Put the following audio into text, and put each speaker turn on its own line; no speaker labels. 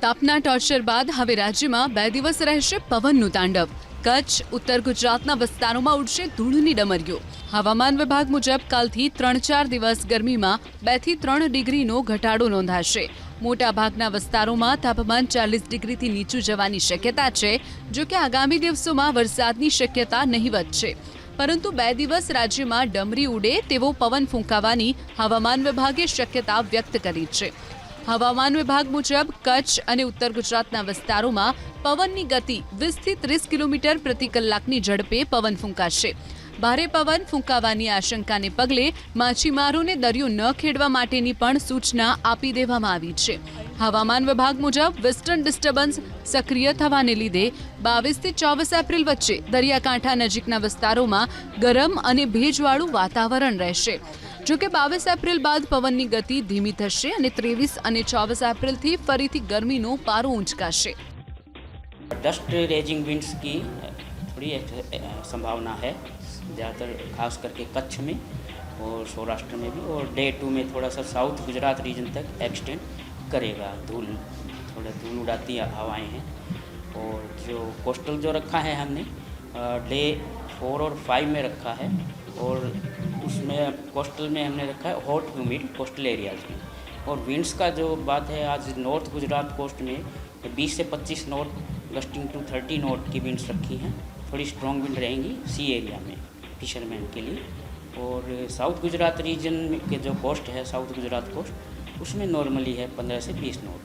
તાપના torture બાદ હવે રાજ્યમાં 2 દિવસ રહેશે પવનનું તાંડવ. કચ્છ, ઉત્તર ગુજરાતના વિસ્તારોમાં ઉડશે ધૂળની ડમરીઓ. હવામાન વિભાગ મુજબ કાલથી 3-4 દિવસ ગરમીમાં 2 થી 3 ડિગ્રીનો ઘટાડો નોંધાશે. મોટાભાગના વિસ્તારોમાં તાપમાન 40 ડિગ્રીથી નીચું જવાની શક્યતા છે. જો કે આગામી દિવસોમાં વરસાદની શક્યતા નહીવત છે. પરંતુ 2 દિવસ રાજ્યમાં ડમરી ઉડે તેવો પવન ફૂંકાવાની હવામાન વિભાગે શક્યતા વ્યક્ત કરી છે. હવામાન વિભાગ મુજબ કચ્છ અને ઉત્તર ગુજરાતના વિસ્તારોમાં પવનની ગતિ 20 થી 30 કિલોમીટર પ્રતિ કલાકની ઝડપે પવન ફૂંકાશે. ભારે પવન ફૂંકાવાની આશંકાને પગલે માછીમારોને દરિયો ન ખેડવા માટેની પણ સૂચના આપી દેવામાં આવી છે. હવામાન વિભાગ મુજબ વેસ્ટર્ન ડિસ્ટર્બન્સ સક્રિય થવાને લીધે 22 થી 24 એપ્રિલ વચ્ચે દરિયાકાંઠા નજીકના વિસ્તારોમાં ગરમ અને ભેજવાળું વાતાવરણ રહેશે. જો કે 22 એપ્રિલ બાદ પવનની ગતિ ધીમી થશે અને 23 અને 24 એપ્રિલથી ફરીથી ગરમીનો પારો ઊંચકાશે.
डस्ट रेजिंग विंड्स की थोड़ी संभावना है, ज़्यादातर खास करके कच्छ में और सौराष्ट्र में भी, और डे 2 में थोड़ा सा साउथ गुजरात रीजन तक एक्सटेंड करेगा. थोड़ा धूल उड़ाती हवाएं हैं. और जो कोस्टल जो रखा है हमने डे 4 और 5 में रखा है, और उसमें कोस्टल में हमने रखा है हॉट ह्यूमिड कोस्टल एरियाज में. और विंड्स का जो बात है, आज नॉर्थ गुजरात कोस्ट में 20 से 25 नॉट गस्टिंग टू 30 नॉट की विंड्स रखी हैं. थोड़ी स्ट्रॉन्ग विंड रहेंगी सी एरिया में फिशरमैन के लिए. और साउथ गुजरात रीजन के जो कोस्ट है, साउथ गुजरात कोस्ट, उसमें नॉर्मली है 15 से 20 नॉट.